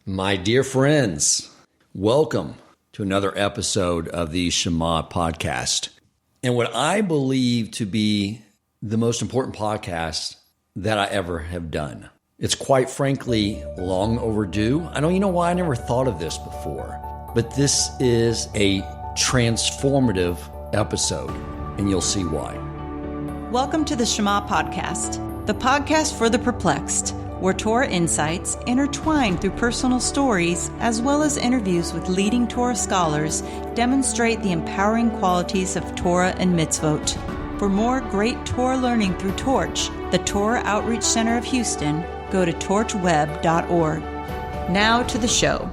My dear friends, welcome to another episode of the Shema podcast. And what I believe to be the most important podcast that I ever have done. It's quite frankly long overdue. I don't even know why I never thought of this before, but this is a transformative episode, and you'll see why. Welcome to the Shema podcast, the podcast for the perplexed, where Torah insights, intertwined through personal stories, as well as interviews with leading Torah scholars, demonstrate the empowering qualities of Torah and mitzvot. For more great Torah learning through Torch, the Torah Outreach Center of Houston, go to torchweb.org. Now to the show.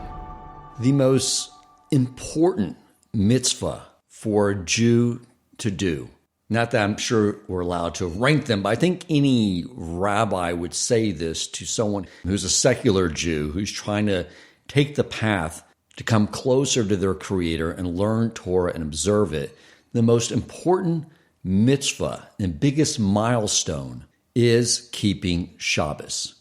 The most important mitzvah for a Jew to do. Not that I'm sure we're allowed to rank them, but I think any rabbi would say this to someone who's a secular Jew, who's trying to take the path to come closer to their Creator and learn Torah and observe it. The most important mitzvah and biggest milestone is keeping Shabbos.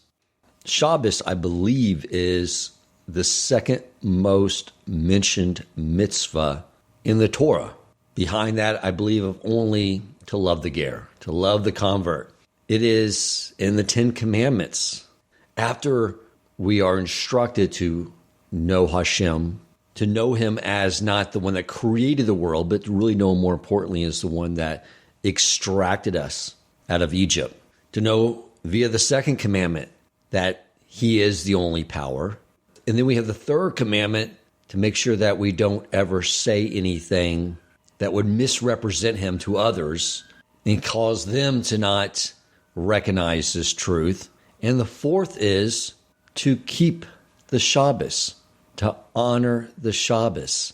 Shabbos, I believe, is the second most mentioned mitzvah in the Torah. Behind that, I believe of only to love the ger, to love the convert. It is in the Ten Commandments. After we are instructed to know Hashem, to know Him as not the one that created the world, but to really know Him more importantly as the one that extracted us out of Egypt. To know via the second commandment that He is the only power. And then we have the third commandment to make sure that we don't ever say anything that would misrepresent Him to others and cause them to not recognize this truth. And the fourth is to keep the Shabbos, to honor the Shabbos.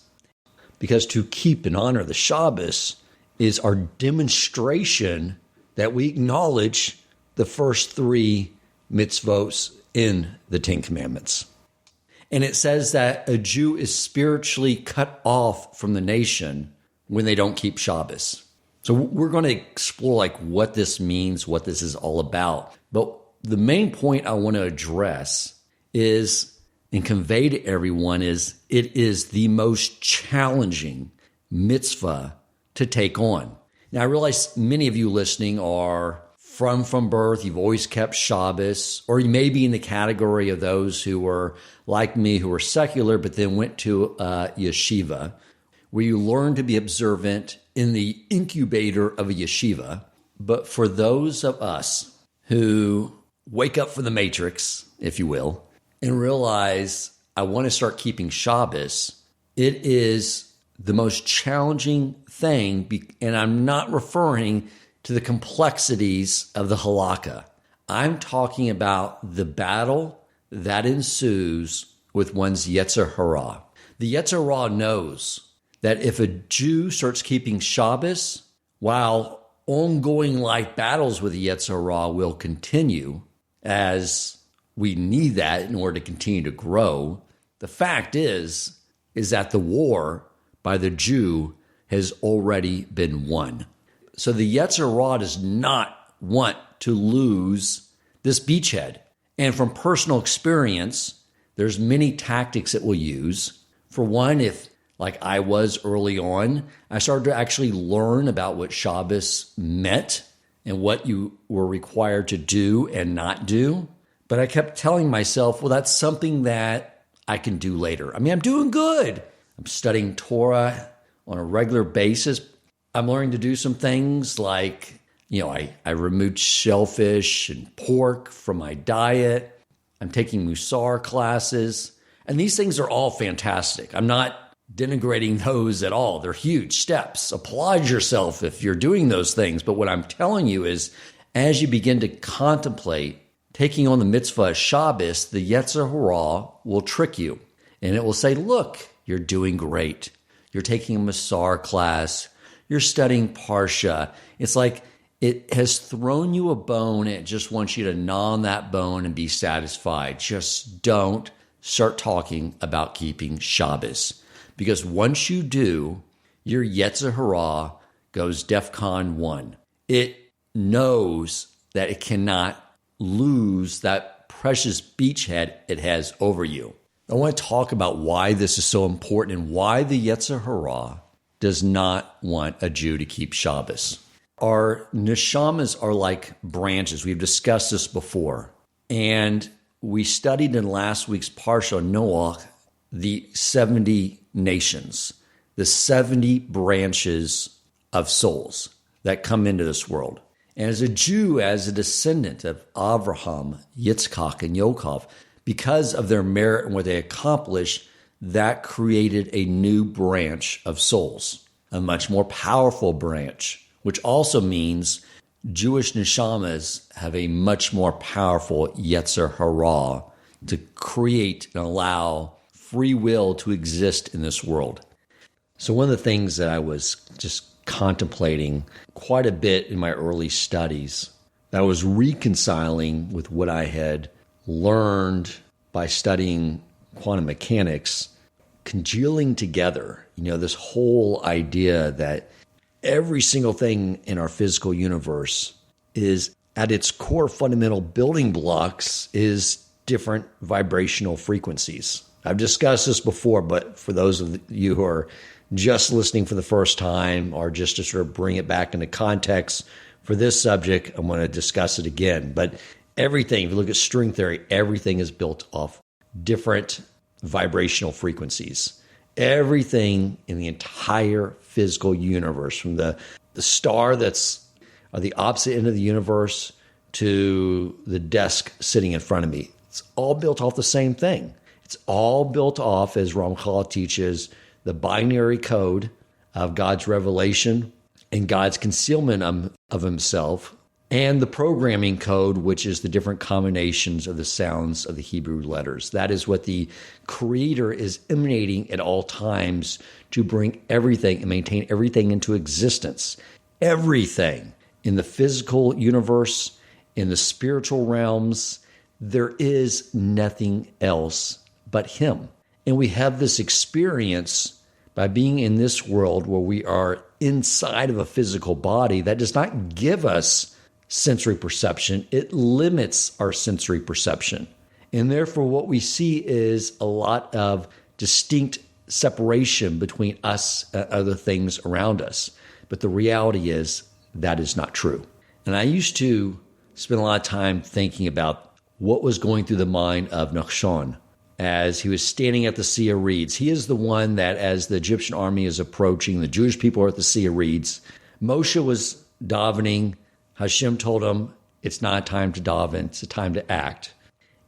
Because to keep and honor the Shabbos is our demonstration that we acknowledge the first three mitzvos in the Ten Commandments. And it says that a Jew is spiritually cut off from the nation when they don't keep Shabbos. So we're going to explore what this means, what this is all about. But the main point I want to address is and convey to everyone is it is the most challenging mitzvah to take on. Now, I realize many of you listening are from birth. You've always kept Shabbos, or you may be in the category of those who were like me, who were secular, but then went to yeshiva, where you learn to be observant in the incubator of a yeshiva. But for those of us who wake up from the matrix, if you will, and realize I want to start keeping Shabbos, it is the most challenging thing, and I'm not referring to the complexities of the halacha. I'm talking about the battle that ensues with one's Yetzer Hara. The Yetzer Hara knows that if a Jew starts keeping Shabbos, while ongoing life battles with the Yetzer Hara will continue, as we need that in order to continue to grow, the fact is that the war by the Jew has already been won. So the Yetzer Hara does not want to lose this beachhead. And from personal experience, there's many tactics it will use. For one, if like I was early on, I started to actually learn about what Shabbos meant and what you were required to do and not do. But I kept telling myself, well, that's something that I can do later. I mean, I'm doing good. I'm studying Torah on a regular basis. I'm learning to do some things like, I removed shellfish and pork from my diet. I'm taking Musar classes. And these things are all fantastic. I'm not denigrating those at all. They're huge steps. Applaud yourself if you're doing those things. But what I'm telling you is, as you begin to contemplate taking on the mitzvah of Shabbos, the Yetzer Hara will trick you. And it will say, look, you're doing great. You're taking a Musar class. You're studying Parsha. It's like it has thrown you a bone. And it just wants you to gnaw on that bone and be satisfied. Just don't start talking about keeping Shabbos. Because once you do, your Yetzer Hara goes Defcon 1. It knows that it cannot lose that precious beachhead it has over you. I want to talk about why this is so important and why the Yetzer Hara does not want a Jew to keep Shabbos. Our neshamas are like branches. We've discussed this before. And we studied in last week's Parsha Noach the 70 nations, the 70 branches of souls that come into this world. And as a Jew, as a descendant of Avraham, Yitzchak, and Yaakov, because of their merit and what they accomplished, that created a new branch of souls, a much more powerful branch, which also means Jewish neshamas have a much more powerful Yetzer Hara to create and allow free will to exist in this world. So one of the things that I was just contemplating quite a bit in my early studies, that I was reconciling with what I had learned by studying quantum mechanics, congealing together, this whole idea that every single thing in our physical universe is at its core fundamental building blocks is different vibrational frequencies. I've discussed this before, but for those of you who are just listening for the first time or just to sort of bring it back into context for this subject, I'm going to discuss it again. But everything, if you look at string theory, everything is built off different vibrational frequencies. Everything in the entire physical universe, from the star that's at the opposite end of the universe to the desk sitting in front of me, it's all built off the same thing. It's all built off, as Ramchal teaches, the binary code of God's revelation and God's concealment of himself, and the programming code, which is the different combinations of the sounds of the Hebrew letters. That is what the Creator is emanating at all times to bring everything and maintain everything into existence. Everything in the physical universe, in the spiritual realms, there is nothing else but Him. And we have this experience by being in this world where we are inside of a physical body that does not give us sensory perception. It limits our sensory perception. And therefore, what we see is a lot of distinct separation between us and other things around us. But the reality is that is not true. And I used to spend a lot of time thinking about what was going through the mind of Nachshon as he was standing at the Sea of Reeds. He is the one that, as the Egyptian army is approaching, the Jewish people are at the Sea of Reeds. Moshe was davening. Hashem told him, it's not a time to daven, it's a time to act.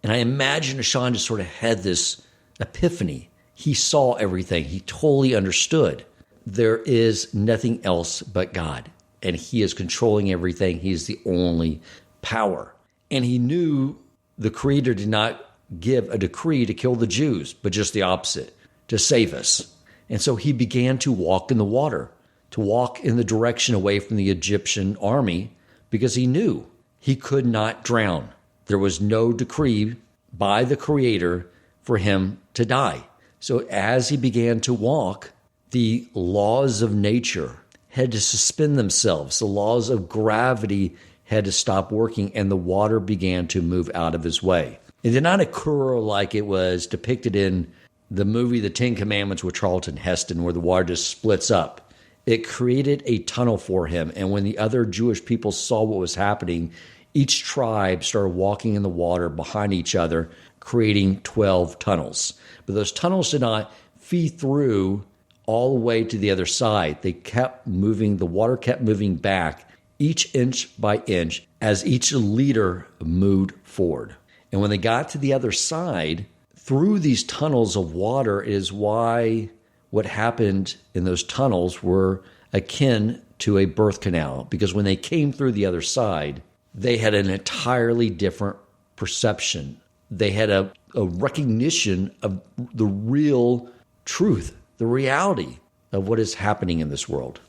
And I imagine Hashan just sort of had this epiphany. He saw everything. He totally understood. There is nothing else but God. And He is controlling everything. He is the only power. And he knew the Creator did not give a decree to kill the Jews, but just the opposite, to save us. And so he began to walk in the water, to walk in the direction away from the Egyptian army, because he knew he could not drown. There was no decree by the Creator for him to die. So as he began to walk, the laws of nature had to suspend themselves. The laws of gravity had to stop working, and the water began to move out of his way. It did not occur like it was depicted in the movie The Ten Commandments with Charlton Heston, where the water just splits up. It created a tunnel for him, and when the other Jewish people saw what was happening, each tribe started walking in the water behind each other, creating 12 tunnels. But those tunnels did not feed through all the way to the other side. They kept moving, the water kept moving back, each inch by inch, as each leader moved forward. And when they got to the other side, through these tunnels of water is why what happened in those tunnels were akin to a birth canal. Because when they came through the other side, they had an entirely different perception. They had a recognition of the real truth, the reality of what is happening in this world.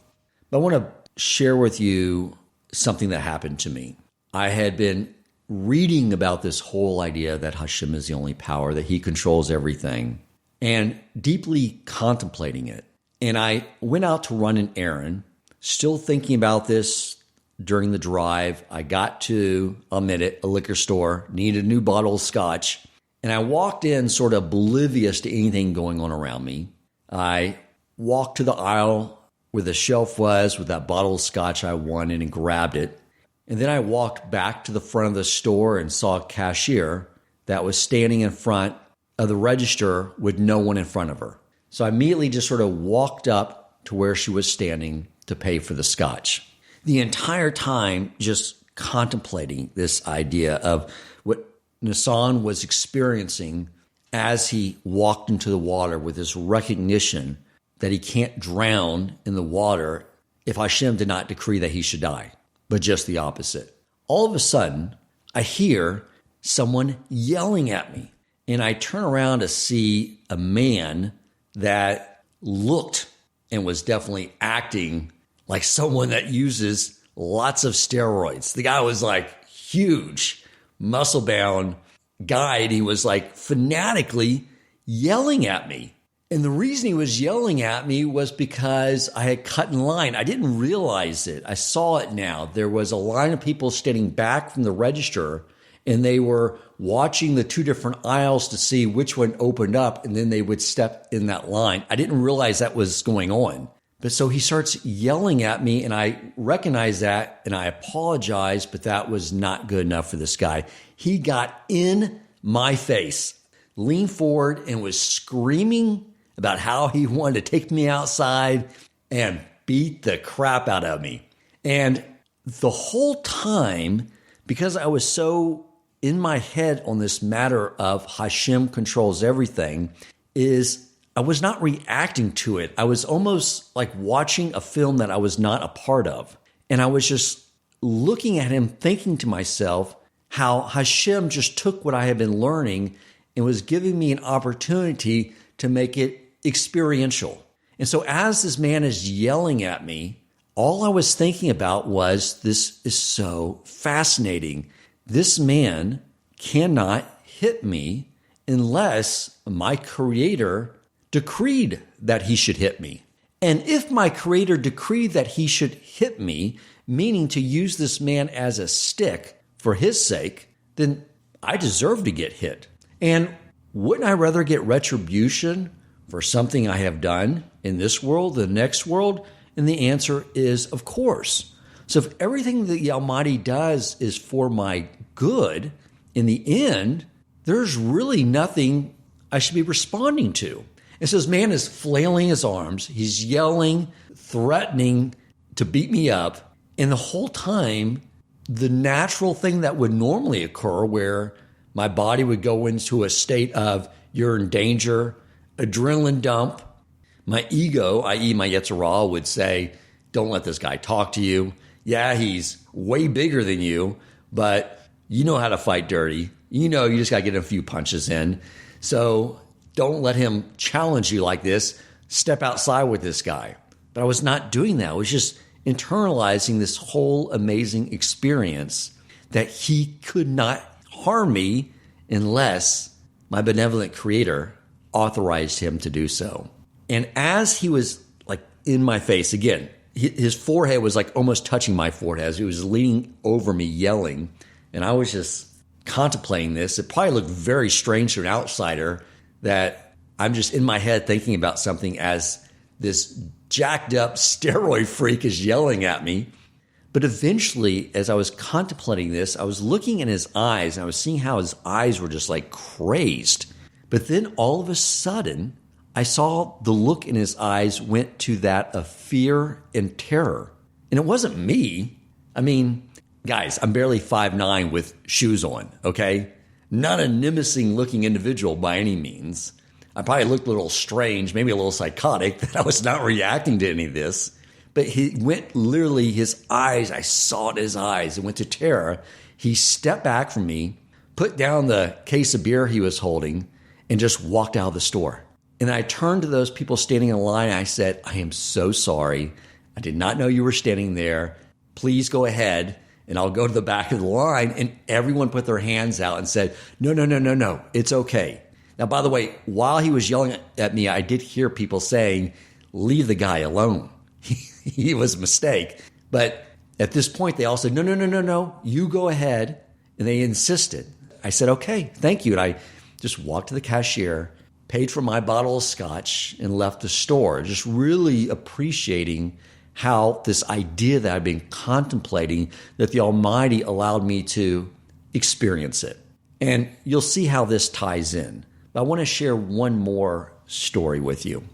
But I want to share with you something that happened to me. I had been reading about this whole idea that Hashem is the only power, that He controls everything, and deeply contemplating it. And I went out to run an errand, still thinking about this during the drive. I got to, I'll admit it, a liquor store, needed a new bottle of scotch. And I walked in sort of oblivious to anything going on around me. I walked to the aisle where the shelf was with that bottle of scotch I wanted and grabbed it. And then I walked back to the front of the store and saw a cashier that was standing in front of the register with no one in front of her. So I immediately just sort of walked up to where she was standing to pay for the scotch. The entire time just contemplating this idea of what Nassan was experiencing as he walked into the water with this recognition that he can't drown in the water if Hashem did not decree that he should die, but just the opposite. All of a sudden, I hear someone yelling at me, and I turn around to see a man that looked and was definitely acting like someone that uses lots of steroids. The guy was like huge, muscle-bound guy, and he was like fanatically yelling at me. And the reason he was yelling at me was because I had cut in line. I didn't realize it. I saw it now. There was a line of people standing back from the register, and they were watching the two different aisles to see which one opened up, and then they would step in that line. I didn't realize that was going on. But so he starts yelling at me, and I recognize that, and I apologize, but that was not good enough for this guy. He got in my face, leaned forward, and was screaming about how he wanted to take me outside and beat the crap out of me. And the whole time, because I was so in my head on this matter of Hashem controls everything, is I was not reacting to it. I was almost like watching a film that I was not a part of. And I was just looking at him, thinking to myself how Hashem just took what I had been learning and was giving me an opportunity to make it experiential. And so as this man is yelling at me, all I was thinking about was, this is so fascinating. This man cannot hit me unless my Creator decreed that he should hit me. And if my Creator decreed that he should hit me, meaning to use this man as a stick for his sake, then I deserve to get hit. And wouldn't I rather get retribution for something I have done in this world, the next world? And the answer is, of course. So if everything that the Almighty does is for my good, in the end, there's really nothing I should be responding to. And so this man is flailing his arms. He's yelling, threatening to beat me up. And the whole time, the natural thing that would normally occur, where my body would go into a state of, you're in danger, adrenaline dump. My ego, i.e. my Yetzer Hara, would say, don't let this guy talk to you. Yeah, he's way bigger than you, but you know how to fight dirty. You know, you just got to get a few punches in. So don't let him challenge you like this. Step outside with this guy. But I was not doing that. I was just internalizing this whole amazing experience that he could not harm me unless my benevolent Creator authorized him to do so. And as he was like in my face, again, his forehead was like almost touching my forehead as he was leaning over me yelling. And I was just contemplating this. It probably looked very strange to an outsider that I'm just in my head thinking about something as this jacked up steroid freak is yelling at me. But eventually, as I was contemplating this, I was looking in his eyes and I was seeing how his eyes were just like crazed. But then all of a sudden, I saw the look in his eyes went to that of fear and terror. And it wasn't me. I mean, guys, I'm barely 5'9" with shoes on, okay? Not a menacing looking individual by any means. I probably looked a little strange, maybe a little psychotic, that I was not reacting to any of this. But he went literally, his eyes, I saw it in his eyes, it went to terror. He stepped back from me, put down the case of beer he was holding, and just walked out of the store. And I turned to those people standing in line, and I said, I am so sorry. I did not know you were standing there. Please go ahead, and I'll go to the back of the line. And everyone put their hands out and said, no, it's okay. Now, by the way, while he was yelling at me, I did hear people saying, leave the guy alone. He was a mistake. But at this point, they all said, no, you go ahead. And they insisted. I said, okay, thank you. And I just walked to the cashier, paid for my bottle of scotch, and left the store, just really appreciating how this idea that I've been contemplating, that the Almighty allowed me to experience it. And you'll see how this ties in. But I want to share one more story with you.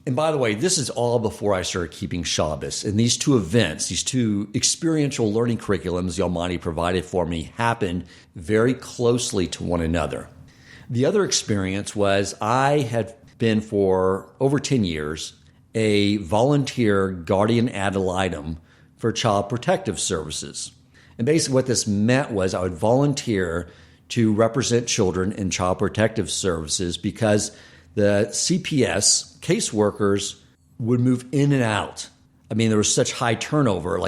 And by the way, this is all before I started keeping Shabbos. And these two events, these two experiential learning curriculums the Almighty provided for me happened very closely to one another. The other experience was I had been for over 10 years a volunteer guardian ad litem for Child Protective Services. And basically what this meant was I would volunteer to represent children in Child Protective Services because the CPS caseworkers would move in and out. I mean, there was such high turnover.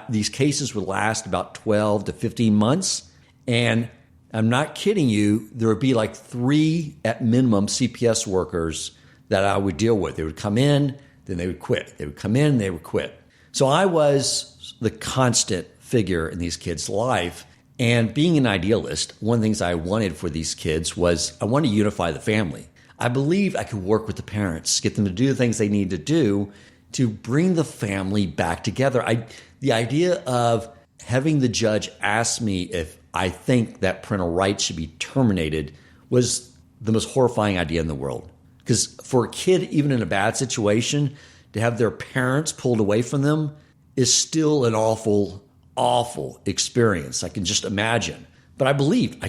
These cases would last about 12 to 15 months. And I'm not kidding you, there would be 3 at minimum CPS workers that I would deal with. They would come in, then they would quit. They would come in, they would quit. So I was the constant figure in these kids' life. And being an idealist, one of the things I wanted for these kids was I wanted to unify the family. I believed I could work with the parents, get them to do the things they need to do to bring the family back together. The idea of having the judge ask me if I think that parental rights should be terminated was the most horrifying idea in the world. Because for a kid, even in a bad situation, to have their parents pulled away from them is still an awful, awful experience. I can just imagine. But I believe I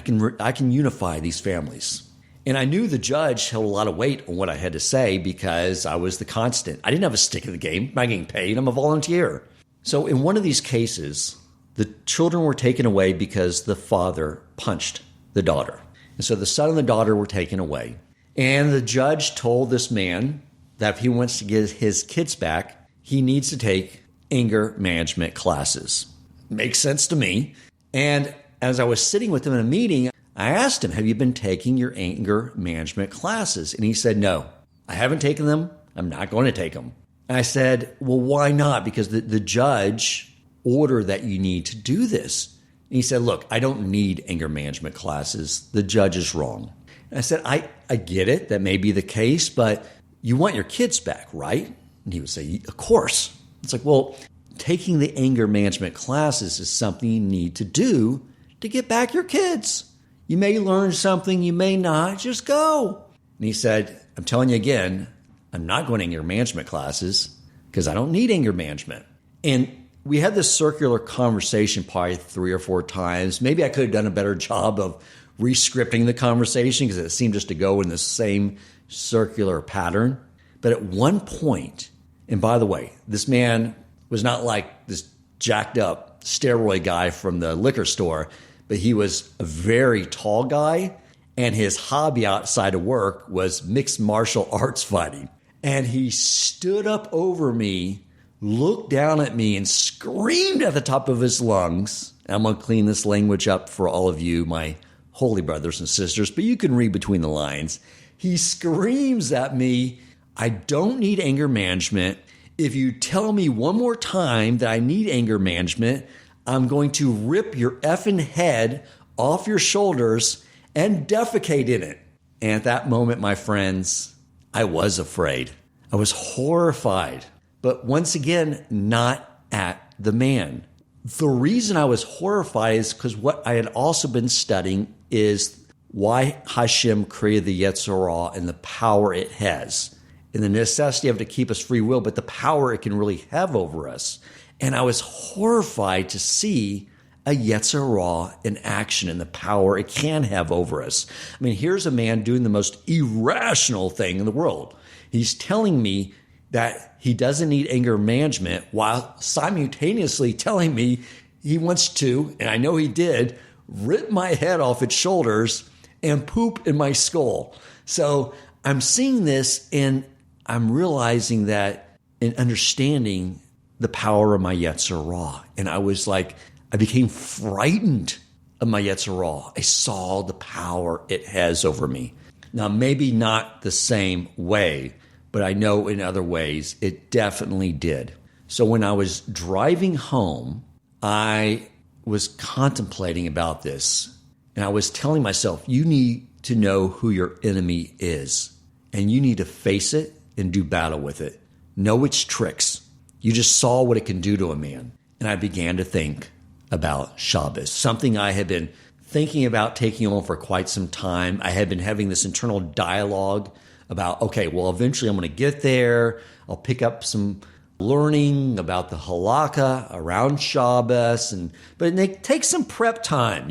can unify these families. And I knew the judge held a lot of weight on what I had to say because I was the constant. I didn't have a stick in the game. I'm not getting paid. I'm a volunteer. So in one of these cases, the children were taken away because the father punched the daughter. And so the son and the daughter were taken away. And the judge told this man that if he wants to get his kids back, he needs to take anger management classes. Makes sense to me. And as I was sitting with him in a meeting, I asked him, have you been taking your anger management classes? And he said, no, I haven't taken them. I'm not going to take them. And I said, well, why not? Because the judge ordered that you need to do this. And he said, look, I don't need anger management classes. The judge is wrong. And I said, I get it. That may be the case, but you want your kids back, right? And he would say, of course. It's like, well, taking the anger management classes is something you need to do to get back your kids. You may learn something, you may not, just go. And he said, I'm telling you again, I'm not going to anger management classes because I don't need anger management. And we had this circular conversation probably 3 or 4 times. Maybe I could have done a better job of re-scripting the conversation because it seemed just to go in the same circular pattern. But at one point, and by the way, this man was not like this jacked up steroid guy from the liquor store, but he was a very tall guy, and his hobby outside of work was mixed martial arts fighting. And he stood up over me, looked down at me, and screamed at the top of his lungs. I'm going to clean this language up for all of you, my holy brothers and sisters, but you can read between the lines. He screams at me, I don't need anger management. If you tell me one more time that I need anger management, I'm going to rip your effing head off your shoulders and defecate in it. And at that moment, my friends, I was afraid. I was horrified. But once again, not at the man. The reason I was horrified is because what I had also been studying is why Hashem created the Yetzer Hara and the power it has. And the necessity of it to keep us free will, but the power it can really have over us. And I was horrified to see a Yetzer Hara in action and the power it can have over us. I mean, here's a man doing the most irrational thing in the world. He's telling me that he doesn't need anger management while simultaneously telling me he wants to, and I know he did, rip my head off its shoulders and poop in my skull. So I'm seeing this and I'm realizing that and understanding the power of my Yetzer Hara. And I was like, I became frightened of my Yetzer Hara. I saw the power it has over me. Now, maybe not the same way, but I know in other ways it definitely did. So when I was driving home, I was contemplating about this. And I was telling myself, you need to know who your enemy is. And you need to face it and do battle with it. Know its tricks. You just saw what it can do to a man. And I began to think about Shabbos, something I had been thinking about taking on for quite some time. I had been having this internal dialogue about, okay, well, eventually I'm going to get there. I'll pick up some learning about the halacha around Shabbos, but it takes some prep time.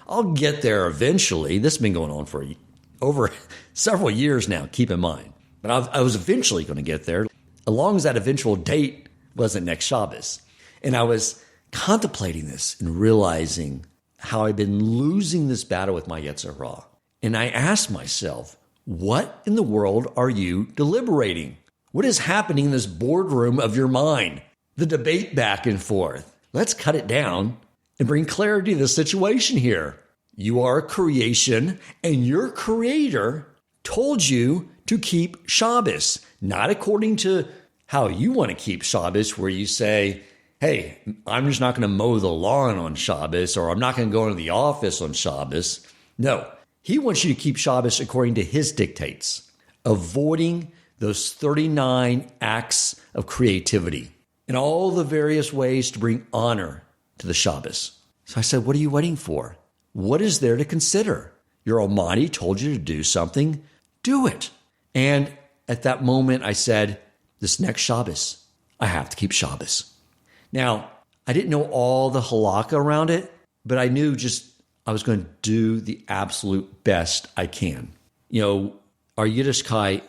I'll get there eventually. This has been going on for over several years now, keep in mind. But I was eventually going to get there, as long as that eventual date wasn't next Shabbos. And I was contemplating this and realizing how I've been losing this battle with my Yetzer Hara. And I asked myself, what in the world are you deliberating? What is happening in this boardroom of your mind? The debate back and forth. Let's cut it down and bring clarity to the situation here. You are a creation, and your creator told you to keep Shabbos, not according to how you want to keep Shabbos, where you say, hey, I'm just not going to mow the lawn on Shabbos, or I'm not going to go into the office on Shabbos. No, he wants you to keep Shabbos according to his dictates, avoiding those 39 acts of creativity and all the various ways to bring honor to the Shabbos. So I said, what are you waiting for? What is there to consider? Your Almighty told you to do something, do it. And at that moment, I said, this next Shabbos, I have to keep Shabbos. Now, I didn't know all the halacha around it, but I knew I was going to do the absolute best I can. Our Yiddishkeit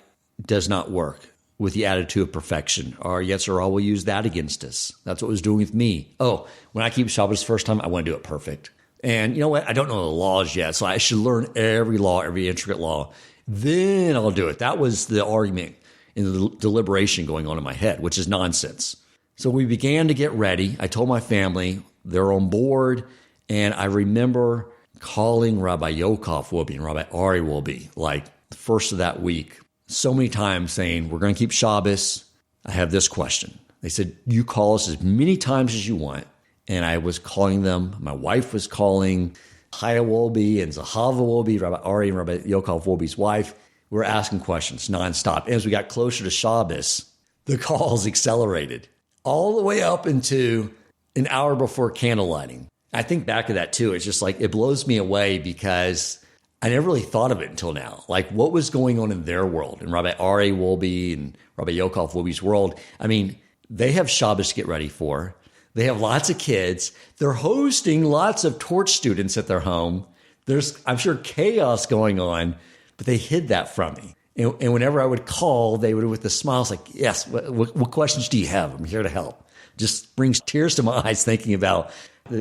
does not work with the attitude of perfection. Our Yetzer Hara will use that against us. That's what it was doing with me. Oh, when I keep Shabbos the first time, I want to do it perfect. And you know what? I don't know the laws yet, so I should learn every law, every intricate law. Then I'll do it. That was the argument and the deliberation going on in my head, which is nonsense. So we began to get ready. I told my family, they're on board. And I remember calling Rabbi Yokov Wolbe and Rabbi Ari Wolbe, like the first of that week, so many times saying, we're going to keep Shabbos. I have this question. They said, you call us as many times as you want. And I was calling them. My wife was calling Chaya Wolbe and Zahava Wolbe, Rabbi Ari and Rabbi Yokov Wolbe's wife. We were asking questions nonstop. And as we got closer to Shabbos, the calls accelerated all the way up into an hour before candle lighting. I think back to that too. It's just like, it blows me away because I never really thought of it until now. Like what was going on in their world, in Rabbi Ari Wolbe and Rabbi Yokov Wolbe's world. I mean, they have Shabbos to get ready for. They have lots of kids. They're hosting lots of torch students at their home. There's, I'm sure, chaos going on, but they hid that from me. And whenever I would call, they would, with a smile, like, yes, what questions do you have? I'm here to help. Just brings tears to my eyes thinking about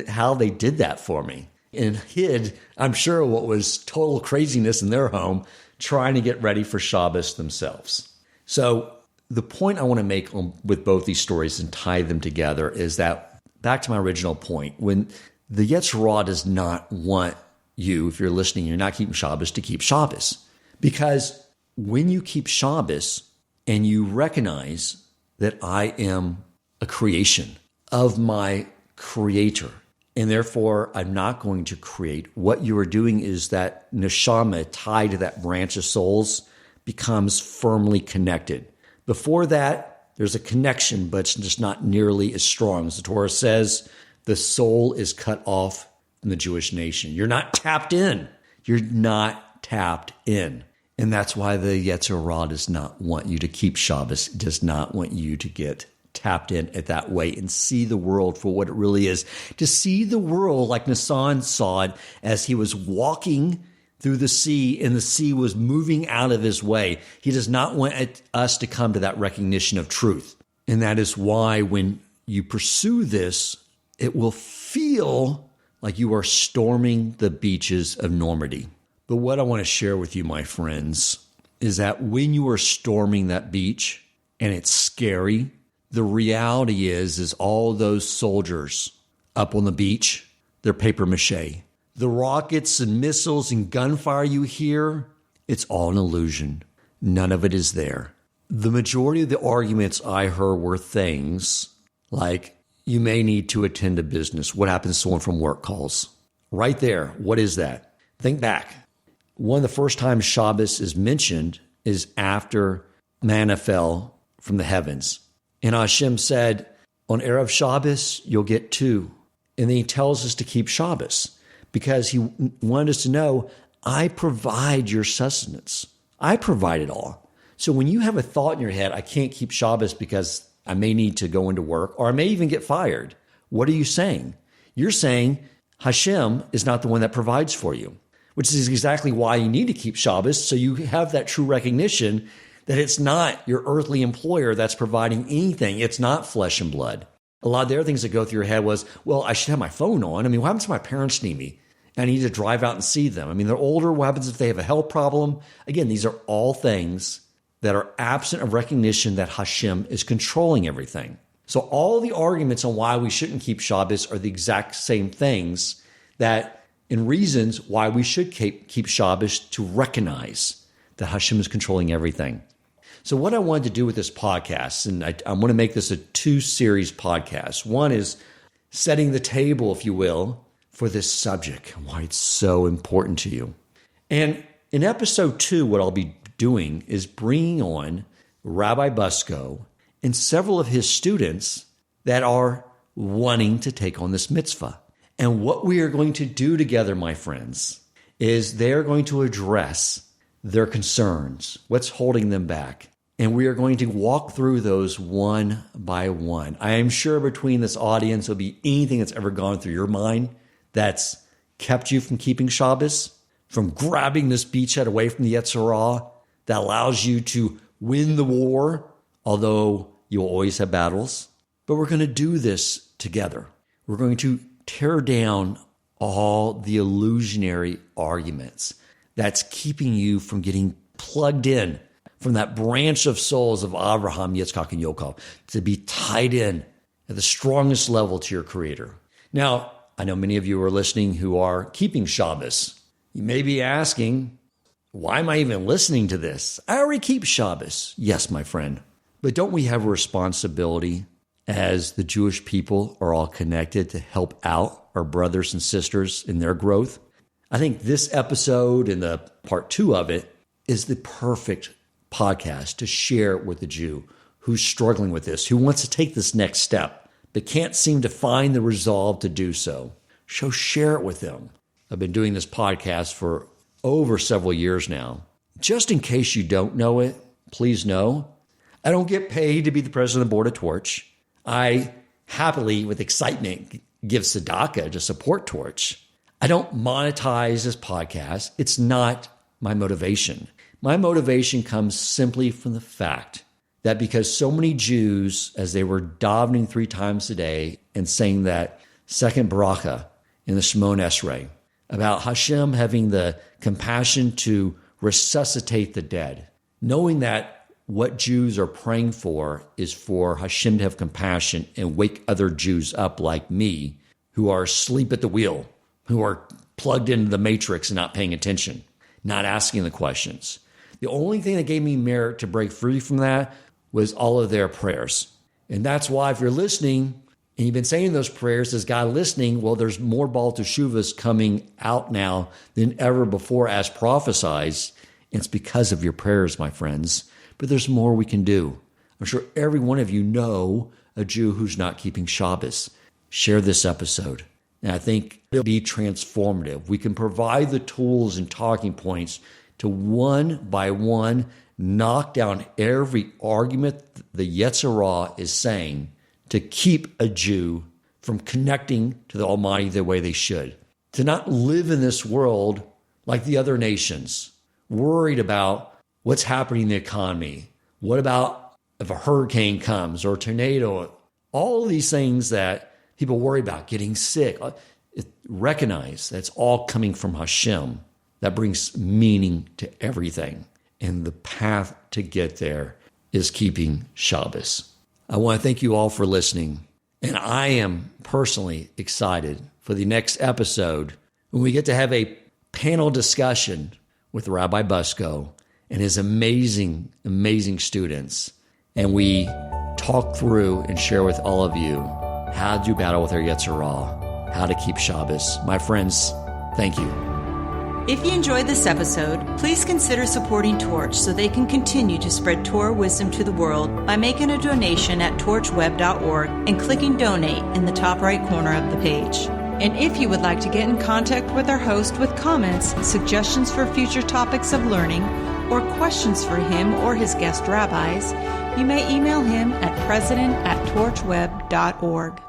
how they did that for me and hid, I'm sure, what was total craziness in their home, trying to get ready for Shabbos themselves. So the point I want to make with both these stories and tie them together is that, back to my original point, when the Yetzer Hara does not want you, if you're listening, you're not keeping Shabbos, to keep Shabbos. Because when you keep Shabbos and you recognize that I am a creation of my Creator, and therefore I'm not going to create, what you are doing is that neshama tied to that branch of souls becomes firmly connected. Before that, there's a connection, but it's just not nearly as strong. As the Torah says, the soul is cut off from the Jewish nation. You're not tapped in. You're not tapped in. And that's why the Yetzer Hara does not want you to keep Shabbos, does not want you to get tapped in at that way and see the world for what it really is. To see the world like Nisan saw it as he was walking through the sea and the sea was moving out of his way. He does not want us to come to that recognition of truth. And that is why when you pursue this, it will feel like you are storming the beaches of Normandy. But what I want to share with you, my friends, is that when you are storming that beach and it's scary, the reality is all those soldiers up on the beach, they're paper mache. The rockets and missiles and gunfire you hear, it's all an illusion. None of it is there. The majority of the arguments I heard were things like, you may need to attend a business. What happens if someone from work calls? Right there, what is that? Think back. one of the first times Shabbos is mentioned is after manna fell from the heavens. And Hashem said, on Erev Shabbos, you'll get 2. And then he tells us to keep Shabbos because he wanted us to know, I provide your sustenance. I provide it all. So when you have a thought in your head, I can't keep Shabbos because I may need to go into work or I may even get fired. What are you saying? You're saying Hashem is not the one that provides for you, which is exactly why you need to keep Shabbos. So you have that true recognition that it's not your earthly employer that's providing anything. It's not flesh and blood. A lot of the other things that go through your head was, well, I should have my phone on. I mean, what happens if my parents need me? I need to drive out and see them. I mean, they're older. What happens if they have a health problem? Again, these are all things that are absent of recognition that Hashem is controlling everything. So all the arguments on why we shouldn't keep Shabbos are the exact same things that and reasons why we should keep Shabbos, to recognize that Hashem is controlling everything. So what I wanted to do with this podcast, and I want to make this a 2-series podcast. One is setting the table, if you will, for this subject, and why it's so important to you. And in episode 2, what I'll be doing is bringing on Rabbi Busko and several of his students that are wanting to take on this mitzvah. And what we are going to do together, my friends, is they're going to address their concerns, what's holding them back. And we are going to walk through those one by one. I am sure between this audience, there'll be anything that's ever gone through your mind that's kept you from keeping Shabbos, from grabbing this beachhead away from the Yetzer Hara that allows you to win the war, although you'll always have battles. But we're going to do this together. We're going to tear down all the illusionary arguments that's keeping you from getting plugged in from that branch of souls of Abraham, Yitzchak, and Yaakov to be tied in at the strongest level to your Creator. Now, I know many of you are listening who are keeping Shabbos. You may be asking, why am I even listening to this? I already keep Shabbos. Yes, my friend. But don't we have a responsibility as the Jewish people are all connected to help out our brothers and sisters in their growth? I think this episode and the part 2 of it is the perfect podcast to share with the Jew who's struggling with this, who wants to take this next step, but can't seem to find the resolve to do so. So share it with them. I've been doing this podcast for over several years now. Just in case you don't know it, please know, I don't get paid to be the president of the board of Torch. I happily, with excitement, give tzedakah to support Torch. I don't monetize this podcast. It's not my motivation. My motivation comes simply from the fact that because so many Jews, as they were davening 3 times a day and saying that second bracha in the Shemon Esrei, about Hashem having the compassion to resuscitate the dead, knowing that what Jews are praying for is for Hashem to have compassion and wake other Jews up like me, who are asleep at the wheel, who are plugged into the matrix and not paying attention, not asking the questions. The only thing that gave me merit to break free from that was all of their prayers. And that's why if you're listening and you've been saying those prayers, is God listening? Well, there's more Baal Teshuvahs coming out now than ever before as prophesied. And it's because of your prayers, my friends. But there's more we can do. I'm sure every one of you know a Jew who's not keeping Shabbos. Share this episode. And I think it'll be transformative. We can provide the tools and talking points to one by one knock down every argument the Yetzer Hara is saying to keep a Jew from connecting to the Almighty the way they should. To not live in this world like the other nations, worried about what's happening in the economy. What about if a hurricane comes or a tornado? All these things that people worry about, getting sick. Recognize that's all coming from Hashem. That brings meaning to everything. And the path to get there is keeping Shabbos. I want to thank you all for listening. And I am personally excited for the next episode when we get to have a panel discussion with Rabbi Busko and his amazing, amazing students. And we talk through and share with all of you how to battle with our Yetzer Hara, how to keep Shabbos. My friends, thank you. If you enjoyed this episode, please consider supporting Torch so they can continue to spread Torah wisdom to the world by making a donation at torchweb.org and clicking donate in the top right corner of the page. And if you would like to get in contact with our host with comments, suggestions for future topics of learning, or questions for him or his guest rabbis, you may email him at president@torchweb.org.